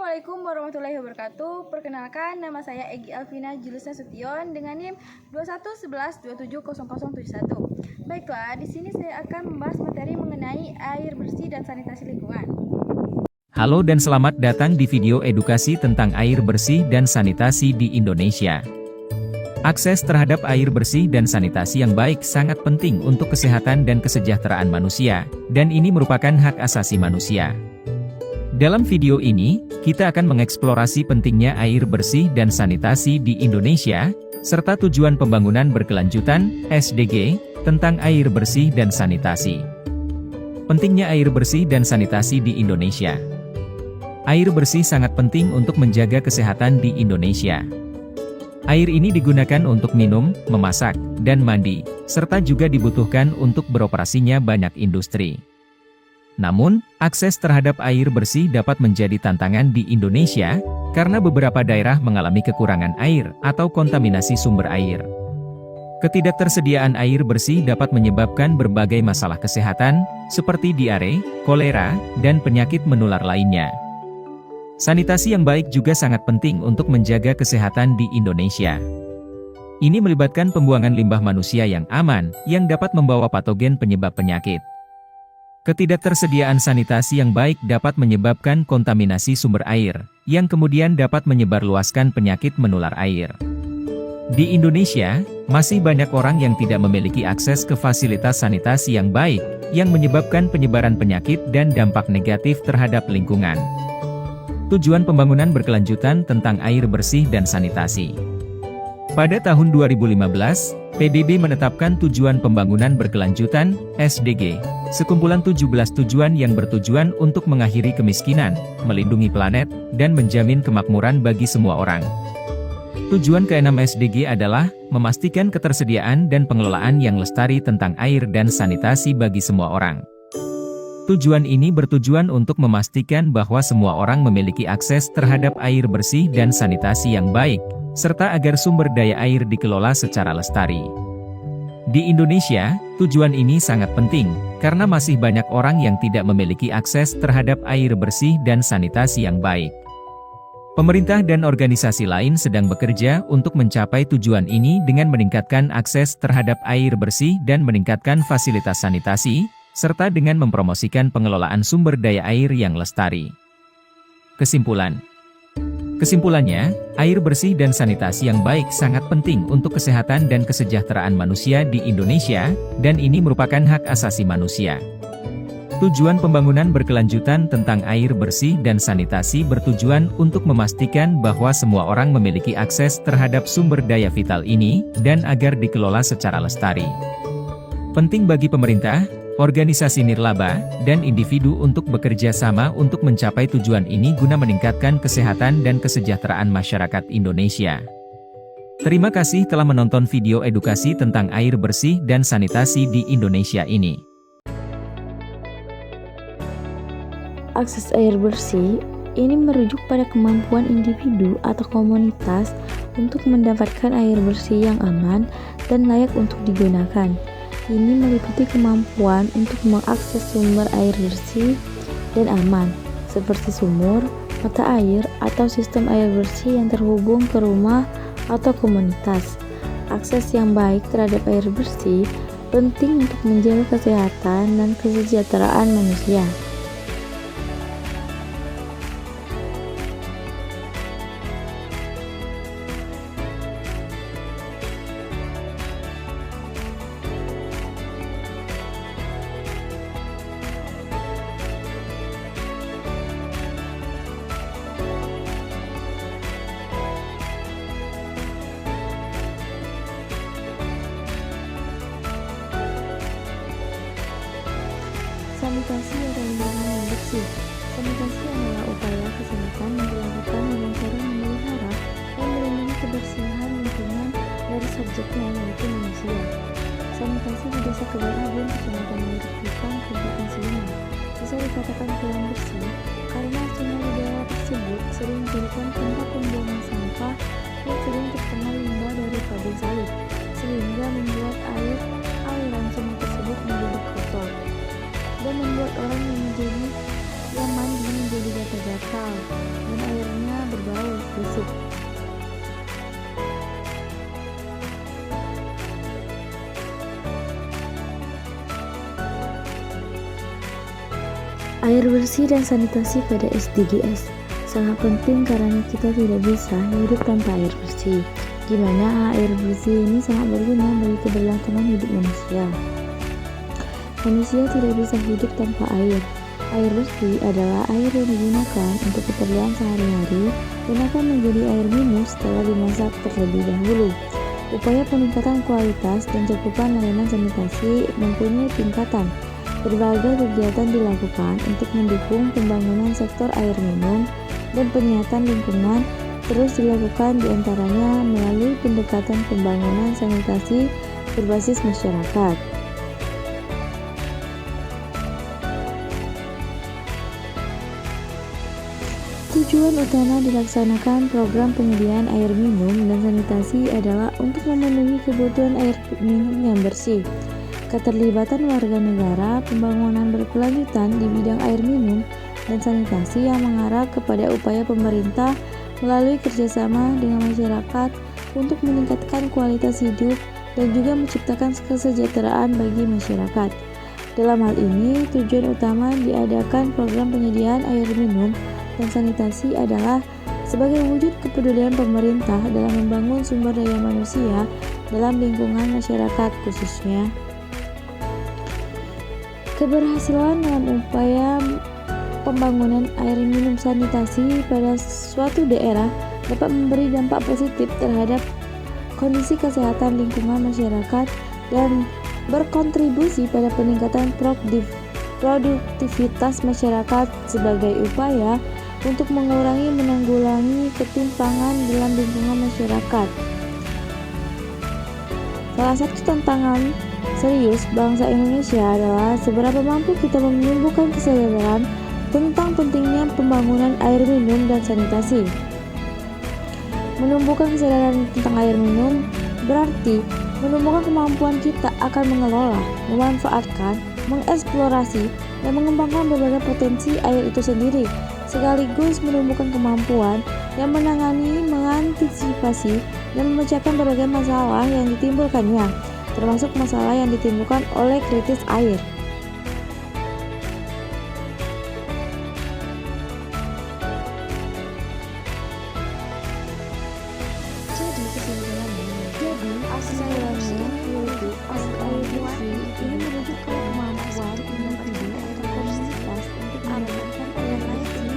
Assalamualaikum warahmatullahi wabarakatuh. Perkenalkan, nama saya Egy Alvina Julius Nasution dengan NIM 2111270071. Baiklah, di sini saya akan membahas materi mengenai air bersih dan sanitasi lingkungan. Halo dan selamat datang di video edukasi tentang air bersih dan sanitasi di Indonesia. Akses terhadap air bersih dan sanitasi yang baik sangat penting untuk kesehatan dan kesejahteraan manusia, dan ini merupakan hak asasi manusia. Dalam video ini, kita akan mengeksplorasi pentingnya air bersih dan sanitasi di Indonesia, serta tujuan pembangunan berkelanjutan, SDG, tentang air bersih dan sanitasi. Pentingnya air bersih dan sanitasi di Indonesia. Air bersih sangat penting untuk menjaga kesehatan di Indonesia. Air ini digunakan untuk minum, memasak, dan mandi, serta juga dibutuhkan untuk beroperasinya banyak industri. Namun, akses terhadap air bersih dapat menjadi tantangan di Indonesia, karena beberapa daerah mengalami kekurangan air atau kontaminasi sumber air. Ketidaktersediaan air bersih dapat menyebabkan berbagai masalah kesehatan, seperti diare, kolera, dan penyakit menular lainnya. Sanitasi yang baik juga sangat penting untuk menjaga kesehatan di Indonesia. Ini melibatkan pembuangan limbah manusia yang aman, yang dapat membawa patogen penyebab penyakit. Ketidaktersediaan sanitasi yang baik dapat menyebabkan kontaminasi sumber air, yang kemudian dapat menyebarluaskan penyakit menular air. Di Indonesia, masih banyak orang yang tidak memiliki akses ke fasilitas sanitasi yang baik, yang menyebabkan penyebaran penyakit dan dampak negatif terhadap lingkungan. Tujuan pembangunan berkelanjutan tentang air bersih dan sanitasi. Pada tahun 2015, PBB menetapkan tujuan pembangunan berkelanjutan, SDG, sekumpulan 17 tujuan yang bertujuan untuk mengakhiri kemiskinan, melindungi planet, dan menjamin kemakmuran bagi semua orang. Tujuan ke-6 SDG adalah, memastikan ketersediaan dan pengelolaan yang lestari tentang air dan sanitasi bagi semua orang. Tujuan ini bertujuan untuk memastikan bahwa semua orang memiliki akses terhadap air bersih dan sanitasi yang baik, serta agar sumber daya air dikelola secara lestari. Di Indonesia, tujuan ini sangat penting, karena masih banyak orang yang tidak memiliki akses terhadap air bersih dan sanitasi yang baik. Pemerintah dan organisasi lain sedang bekerja untuk mencapai tujuan ini dengan meningkatkan akses terhadap air bersih dan meningkatkan fasilitas sanitasi, serta dengan mempromosikan pengelolaan sumber daya air yang lestari. Kesimpulannya, air bersih dan sanitasi yang baik sangat penting untuk kesehatan dan kesejahteraan manusia di Indonesia, dan ini merupakan hak asasi manusia. Tujuan pembangunan berkelanjutan tentang air bersih dan sanitasi bertujuan untuk memastikan bahwa semua orang memiliki akses terhadap sumber daya vital ini, dan agar dikelola secara lestari. Penting bagi pemerintah, organisasi nirlaba, dan individu untuk bekerja sama untuk mencapai tujuan ini guna meningkatkan kesehatan dan kesejahteraan masyarakat Indonesia. Terima kasih telah menonton video edukasi tentang air bersih dan sanitasi di Indonesia ini. Akses air bersih ini merujuk pada kemampuan individu atau komunitas untuk mendapatkan air bersih yang aman dan layak untuk digunakan. Ini meliputi kemampuan untuk mengakses sumber air bersih dan aman, seperti sumur, mata air, atau sistem air bersih yang terhubung ke rumah atau komunitas. Akses yang baik terhadap air bersih penting untuk menjaga kesehatan dan kesejahteraan manusia. Sanitasi atau lingkungan yang bersih. Sanitasi adalah upaya kesehatan yang dilakukan dengan cara memelihara dan melindungi kebersihan lingkungan dari subjeknya yaitu manusia. Sanitasi di Desa Kebarabun, Kecamatan Miripang, Kabupaten Sleman, bisa dikatakan kurang bersih karena sungai di daerah tersebut sering dijadikan tempat pembuangan sampah yang sering terkena limbah dari pabrik sawit, sehingga membuat aliran sungai tersebut menjadi kotor dan membuat orang yang mandi menjadi gatal, dan air Air bersih dan sanitasi pada SDGs sangat penting karena kita tidak bisa hidup tanpa air bersih, di mana air bersih ini sangat berguna bagi keberlangsungan hidup manusia. Manusia tidak bisa hidup tanpa air. Air bersih adalah air yang digunakan untuk keperluan sehari-hari dan akan menjadi air minum setelah dimasak terlebih dahulu. Upaya peningkatan kualitas dan cakupan layanan sanitasi mempunyai tingkatan. Berbagai kegiatan dilakukan untuk mendukung pembangunan sektor air minum dan penyihatan lingkungan terus dilakukan diantaranya melalui pendekatan pembangunan sanitasi berbasis masyarakat. Tujuan utama dilaksanakan program penyediaan air minum dan sanitasi adalah untuk memenuhi kebutuhan air minum yang bersih. Keterlibatan warga negara, pembangunan berkelanjutan di bidang air minum dan sanitasi yang mengarah kepada upaya pemerintah melalui kerjasama dengan masyarakat untuk meningkatkan kualitas hidup dan juga menciptakan kesejahteraan bagi masyarakat. Dalam hal ini, tujuan utama diadakan program penyediaan air minum dan sanitasi adalah sebagai wujud kepedulian pemerintah dalam membangun sumber daya manusia dalam lingkungan masyarakat khususnya. Keberhasilan dalam upaya pembangunan air minum sanitasi pada suatu daerah dapat memberi dampak positif terhadap kondisi kesehatan lingkungan masyarakat dan berkontribusi pada peningkatan produktivitas masyarakat sebagai upaya untuk menanggulangi ketimpangan dalam lingkungan masyarakat. Salah satu tantangan serius bangsa Indonesia adalah seberapa mampu kita menumbuhkan kesadaran tentang pentingnya pembangunan air minum dan sanitasi. Menumbuhkan kesadaran tentang air minum berarti menumbuhkan kemampuan kita akan mengelola, memanfaatkan, mengeksplorasi, dan mengembangkan berbagai potensi air itu sendiri, sekaligus menumbuhkan kemampuan yang menangani, mengantisipasi, dan memecahkan berbagai masalah yang ditimbulkannya, termasuk masalah yang ditimbulkan oleh krisis air. Jadi kesimpulannya akses air bersih ini merujuk ke kemampuan individu atau komunitas untuk mendapatkan air bersih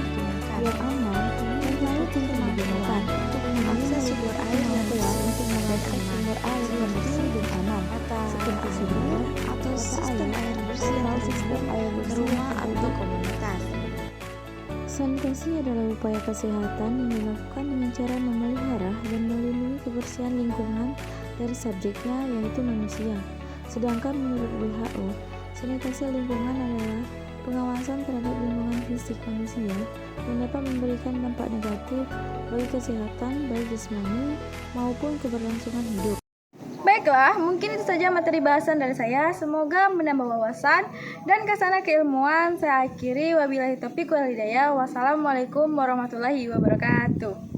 yang aman dan layak untuk digunakan, untuk mengakses sumber air yang bersih untuk mengakses sumber air yang bersih dan aman, seperti sumber atau sistem air bersih yang sistem air ke bersih rumah atau komunitas. Sanitasi adalah upaya kesehatan yang dilakukan dengan cara memelihara dan melindungi kebersihan lingkungan dari subjeknya yaitu manusia. Sedangkan menurut WHO, sanitasi lingkungan adalah pengawasan terhadap lingkungan fisik manusia yang dapat memberikan dampak negatif bagi kesehatan baik jasmani maupun keberlangsungan hidup. Baiklah, mungkin itu saja materi bahasan dari saya. Semoga menambah wawasan dan kesana keilmuan. Saya akhiri, wabillahi taufiq wal hidayah. Wassalamualaikum warahmatullahi wabarakatuh.